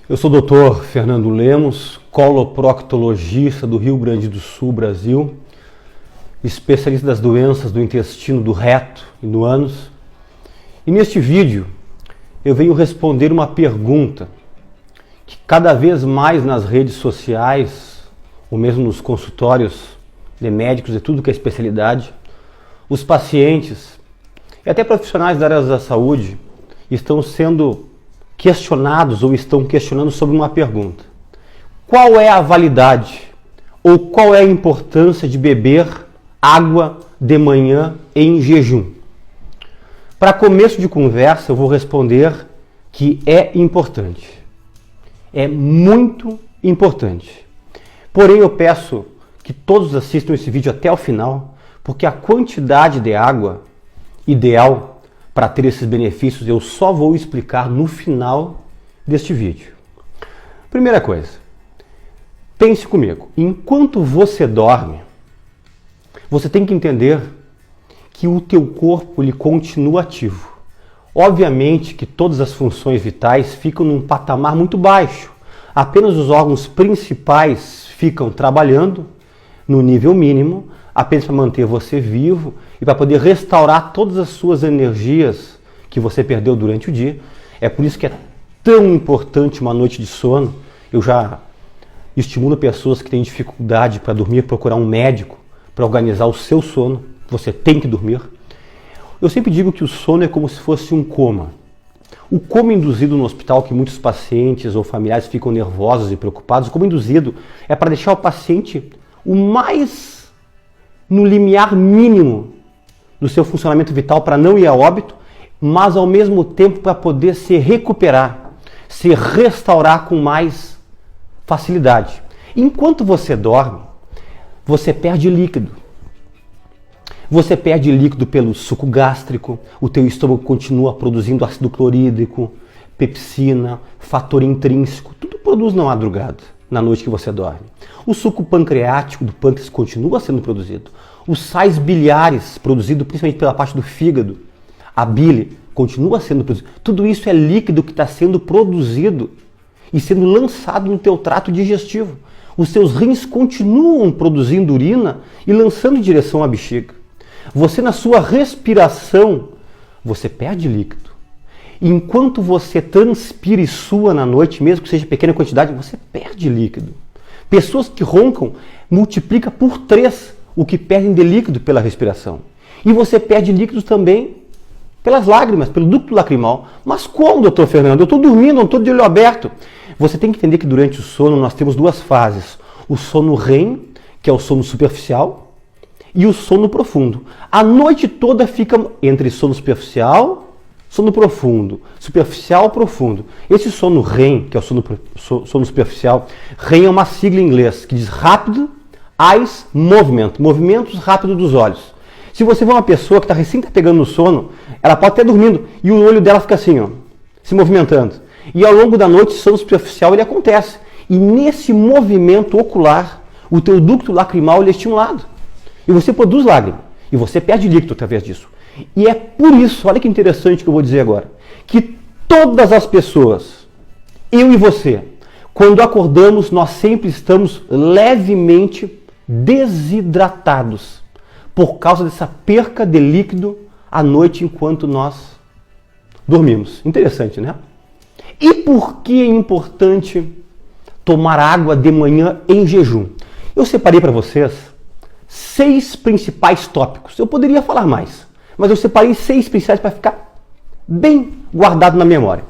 Eu sou o Dr. Fernando Lemos, coloproctologista do Rio Grande do Sul, Brasil, especialista das doenças do intestino, do reto e do ânus. E neste vídeo eu venho responder uma pergunta que cada vez mais nas redes sociais, ou mesmo nos consultórios de médicos e tudo que é especialidade, os pacientes e até profissionais da área da saúde estão sendo questionados ou estão questionando sobre uma pergunta. Qual é a validade ou qual é a importância de beber água de manhã em jejum? Para começo de conversa, eu vou responder que é importante. É muito importante. Porém, eu peço que todos assistam esse vídeo até o final, porque a quantidade de água ideal para ter esses benefícios eu só vou explicar no final deste vídeo. Primeira coisa, pense comigo. Enquanto você dorme, você tem que entender que o teu corpo ele continua ativo. Obviamente que todas as funções vitais ficam num patamar muito baixo. Apenas os órgãos principais ficam trabalhando no nível mínimo, apenas para manter você vivo e para poder restaurar todas as suas energias que você perdeu durante o dia. É por isso que é tão importante uma noite de sono. Eu já estimulo pessoas que têm dificuldade para dormir, procurar um médico para organizar o seu sono. Você tem que dormir. Eu sempre digo que o sono é como se fosse um coma. O coma induzido no hospital, que muitos pacientes ou familiares ficam nervosos e preocupados, o coma induzido é para deixar o paciente o mais no limiar mínimo do seu funcionamento vital para não ir a óbito, mas ao mesmo tempo para poder se recuperar, se restaurar com mais facilidade. Enquanto você dorme, você perde líquido. Você perde líquido pelo suco gástrico, o teu estômago continua produzindo ácido clorídrico, pepsina, fator intrínseco, tudo produz na madrugada, na noite que você dorme. O suco pancreático do pâncreas continua sendo produzido. Os sais biliares, produzidos principalmente pela parte do fígado, a bile, continua sendo produzido. Tudo isso é líquido que está sendo produzido e sendo lançado no teu trato digestivo. Os seus rins continuam produzindo urina e lançando em direção à bexiga. Você, na sua respiração, você perde líquido. Enquanto você transpira e sua na noite, mesmo que seja pequena quantidade, você perde líquido. Pessoas que roncam multiplica por 3 o que perdem de líquido pela respiração. E você perde líquido também pelas lágrimas, pelo ducto lacrimal. Mas como, doutor Fernando? Eu estou dormindo, não estou de olho aberto. Você tem que entender que durante o sono nós temos 2 fases. O sono REM, que é o sono superficial, e o sono profundo. A noite toda fica entre sono superficial, sono profundo, superficial, profundo. Esse sono REM, que é o sono superficial, REM é uma sigla em inglês que diz Rapid Eyes Movement, movimentos rápidos dos olhos. Se você vê uma pessoa que está recém pegando no sono, ela pode estar dormindo e o olho dela fica assim, ó, se movimentando. E ao longo da noite, o sono superficial ele acontece. E nesse movimento ocular, o teu ducto lacrimal ele é estimulado. E você produz lágrima. E você perde líquido através disso. E é por isso, olha que interessante que eu vou dizer agora, que todas as pessoas, eu e você, quando acordamos, nós sempre estamos levemente desidratados por causa dessa perca de líquido à noite enquanto nós dormimos. Interessante, né? E por que é importante tomar água de manhã em jejum? Eu separei para vocês 6 principais tópicos. Eu poderia falar mais, mas eu separei 6 principais para ficar bem guardado na memória.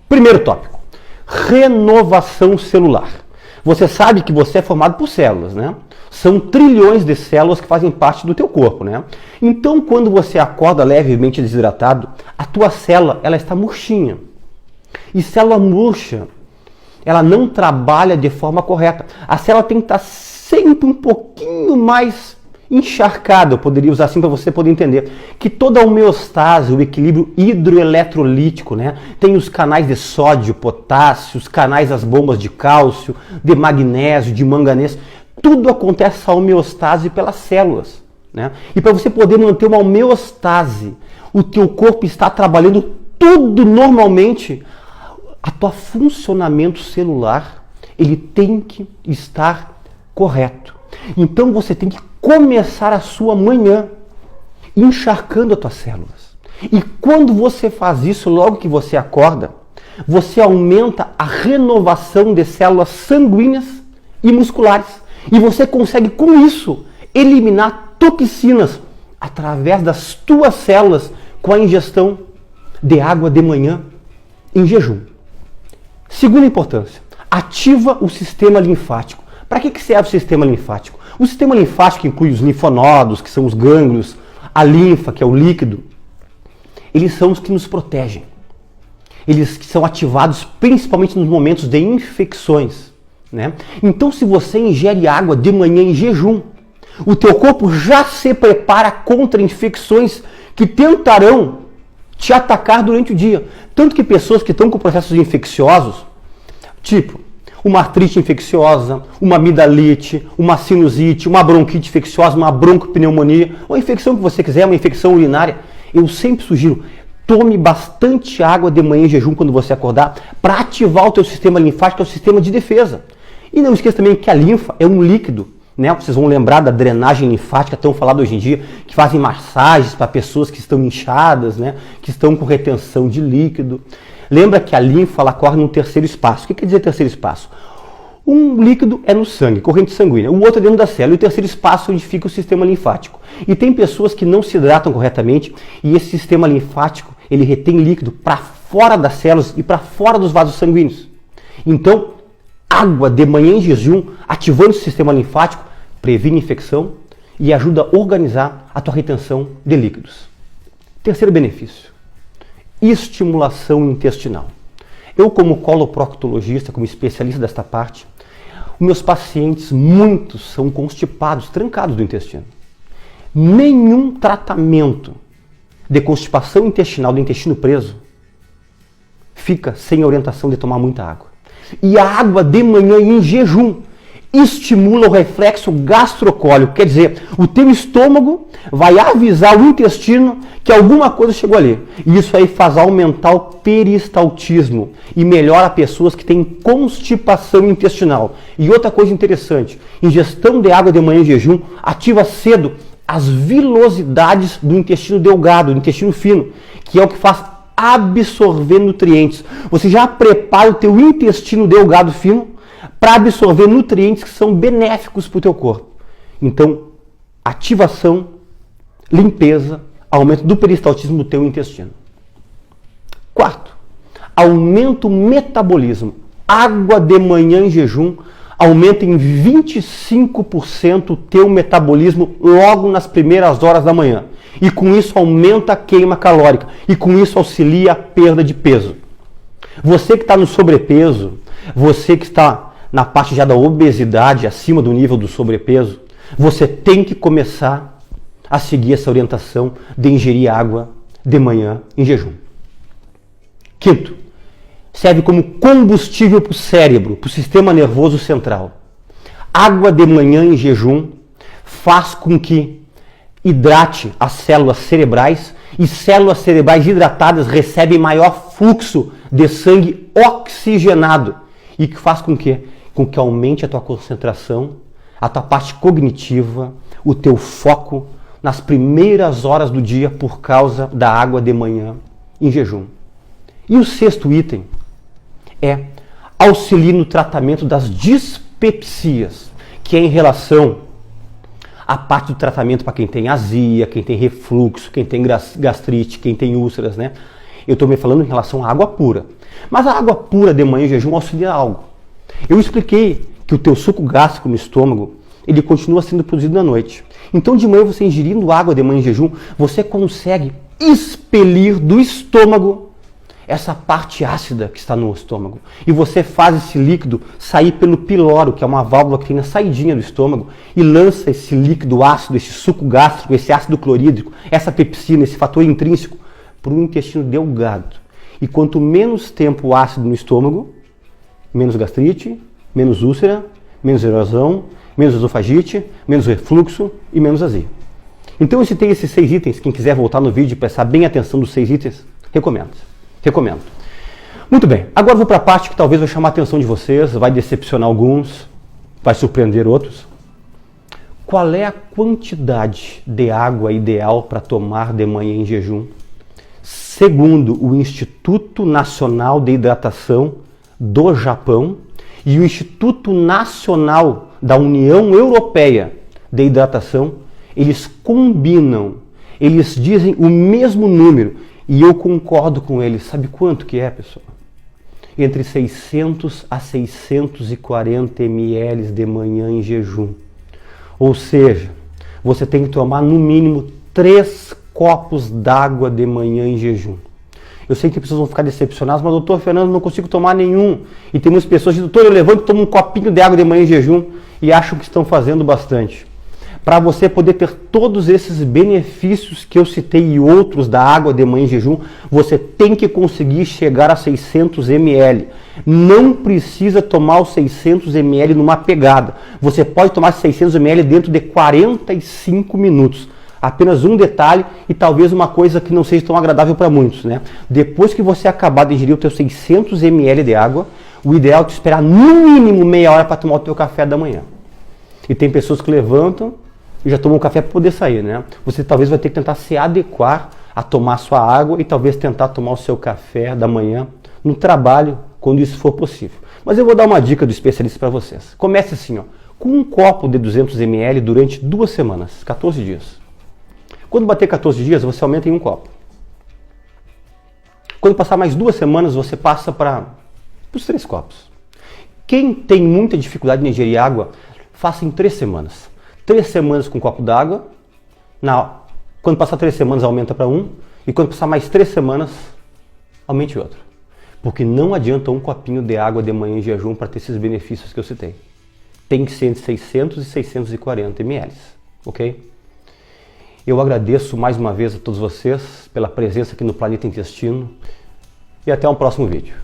Primeiro tópico, renovação celular. Você sabe que você é formado por células, né? São trilhões de células que fazem parte do teu corpo, né? Então, quando você acorda levemente desidratado, a tua célula, ela está murchinha. E célula murcha, ela não trabalha de forma correta. A célula tem que estar sempre um pouquinho mais encharcada, eu poderia usar assim para você poder entender, que toda a homeostase, o equilíbrio hidroeletrolítico, né? Tem os canais de sódio, potássio, os canais das bombas de cálcio, de magnésio, de manganês, tudo acontece essa homeostase pelas células, né? E para você poder manter uma homeostase, o teu corpo está trabalhando tudo normalmente, a tua funcionamento celular, ele tem que estar correto. Então você tem que começar a sua manhã encharcando as tuas células. E quando você faz isso, logo que você acorda, você aumenta a renovação de células sanguíneas e musculares. E você consegue, com isso, eliminar toxinas através das tuas células com a ingestão de água de manhã em jejum. Segunda importância, ativa o sistema linfático. Para que serve o sistema linfático? O sistema linfático inclui os linfonodos, que são os gânglios, a linfa, que é o líquido. Eles são os que nos protegem. Eles que são ativados principalmente nos momentos de infecções, né? Então, se você ingere água de manhã em jejum, o teu corpo já se prepara contra infecções que tentarão te atacar durante o dia. Tanto que pessoas que estão com processos infecciosos, tipo uma artrite infecciosa, uma amidalite, uma sinusite, uma bronquite infecciosa, uma broncopneumonia, ou a infecção que você quiser, uma infecção urinária, eu sempre sugiro, tome bastante água de manhã em jejum quando você acordar, para ativar o teu sistema linfático, que é o sistema de defesa. E não esqueça também que a linfa é um líquido, né? Vocês vão lembrar da drenagem linfática, tão falada hoje em dia, que fazem massagens para pessoas que estão inchadas, né? Que estão com retenção de líquido. Lembra que a linfa ela corre no terceiro espaço. O que quer dizer terceiro espaço? Um líquido é no sangue, corrente sanguínea, o outro é dentro da célula, e o terceiro espaço é onde fica o sistema linfático. E tem pessoas que não se hidratam corretamente e esse sistema linfático ele retém líquido para fora das células e para fora dos vasos sanguíneos. Então, água de manhã em jejum, ativando o sistema linfático, previne infecção e ajuda a organizar a tua retenção de líquidos. Terceiro benefício, estimulação intestinal. Eu, como coloproctologista, como especialista desta parte, os meus pacientes, muitos são constipados, trancados do intestino. Nenhum tratamento de constipação intestinal, do intestino preso, fica sem orientação de tomar muita água. E a água de manhã em jejum estimula o reflexo gastrocólico, quer dizer, o teu estômago vai avisar o intestino que alguma coisa chegou ali. E isso aí faz aumentar o peristaltismo e melhora pessoas que têm constipação intestinal. E outra coisa interessante, ingestão de água de manhã em jejum ativa cedo as vilosidades do intestino delgado, do intestino fino, que é o que faz absorver nutrientes. Você já prepara o teu intestino delgado fino para absorver nutrientes que são benéficos para o teu corpo. Então, ativação, limpeza, aumento do peristaltismo do teu intestino. Quarto, aumenta o metabolismo. Água de manhã em jejum aumenta em 25% o teu metabolismo logo nas primeiras horas da manhã. E com isso aumenta a queima calórica. E com isso auxilia a perda de peso. Você que está no sobrepeso, você que está na parte já da obesidade, acima do nível do sobrepeso, você tem que começar a seguir essa orientação de ingerir água de manhã em jejum. Quinto, serve como combustível para o cérebro, para o sistema nervoso central. Água de manhã em jejum faz com que hidrate as células cerebrais e células cerebrais hidratadas recebem maior fluxo de sangue oxigenado e que faz com que aumente a tua concentração, a tua parte cognitiva, o teu foco nas primeiras horas do dia por causa da água de manhã em jejum. E o sexto item é auxiliar no tratamento das dispepsias, que é em relação à parte do tratamento para quem tem azia, quem tem refluxo, quem tem gastrite, quem tem úlceras, né? Eu estou me falando em relação à água pura. Mas a água pura de manhã em jejum auxilia algo. Eu expliquei que o teu suco gástrico no estômago, ele continua sendo produzido na noite. Então de manhã você ingerindo água de manhã em jejum, você consegue expelir do estômago essa parte ácida que está no estômago. E você faz esse líquido sair pelo piloro, que é uma válvula que tem na saidinha do estômago, e lança esse líquido ácido, esse suco gástrico, esse ácido clorídrico, essa pepsina, esse fator intrínseco, para o intestino delgado. E quanto menos tempo ácido no estômago, menos gastrite, menos úlcera, menos erosão, menos esofagite, menos refluxo e menos azia. Então eu citei esses 6 itens. Quem quiser voltar no vídeo e prestar bem atenção dos 6 itens, recomendo. Muito bem, agora vou para a parte que talvez vai chamar a atenção de vocês, vai decepcionar alguns, vai surpreender outros. Qual é a quantidade de água ideal para tomar de manhã em jejum? Segundo o Instituto Nacional de Hidratação do Japão e o Instituto Nacional da União Europeia de Hidratação, eles combinam, eles dizem o mesmo número e eu concordo com eles. Sabe quanto que é, pessoal? Entre 600 a 640 ml de manhã em jejum. Ou seja, você tem que tomar no mínimo 3 copos d'água de manhã em jejum. Eu sei que pessoas vão ficar decepcionadas, mas doutor Fernando, não consigo tomar nenhum. E tem muitas pessoas que dizem, doutor, eu levanto e tomo um copinho de água de manhã em jejum e acham que estão fazendo bastante. Para você poder ter todos esses benefícios que eu citei e outros da água de manhã em jejum, você tem que conseguir chegar a 600 ml. Não precisa tomar os 600 ml numa pegada. Você pode tomar 600 ml dentro de 45 minutos. Apenas um detalhe e talvez uma coisa que não seja tão agradável para muitos, né? Depois que você acabar de ingerir os seus 600 ml de água, o ideal é te esperar no mínimo meia hora para tomar o teu café da manhã. E tem pessoas que levantam e já tomam um café para poder sair, né? Você talvez vai ter que tentar se adequar a tomar a sua água e talvez tentar tomar o seu café da manhã no trabalho, quando isso for possível. Mas eu vou dar uma dica do especialista para vocês. Comece assim, ó, com um copo de 200 ml durante 2 semanas, 14 dias. Quando bater 14 dias, você aumenta em um copo. Quando passar mais 2 semanas, você passa para os 3 copos. Quem tem muita dificuldade em ingerir água, faça em 3 semanas. 3 semanas com um copo d'água. Quando passar 3 semanas, aumenta para 1. E quando passar mais 3 semanas, aumente outro. Porque não adianta um copinho de água de manhã em jejum para ter esses benefícios que eu citei. Tem que ser entre 600 e 640 ml. Ok? Eu agradeço mais uma vez a todos vocês pela presença aqui no Planeta Intestino e até um próximo vídeo.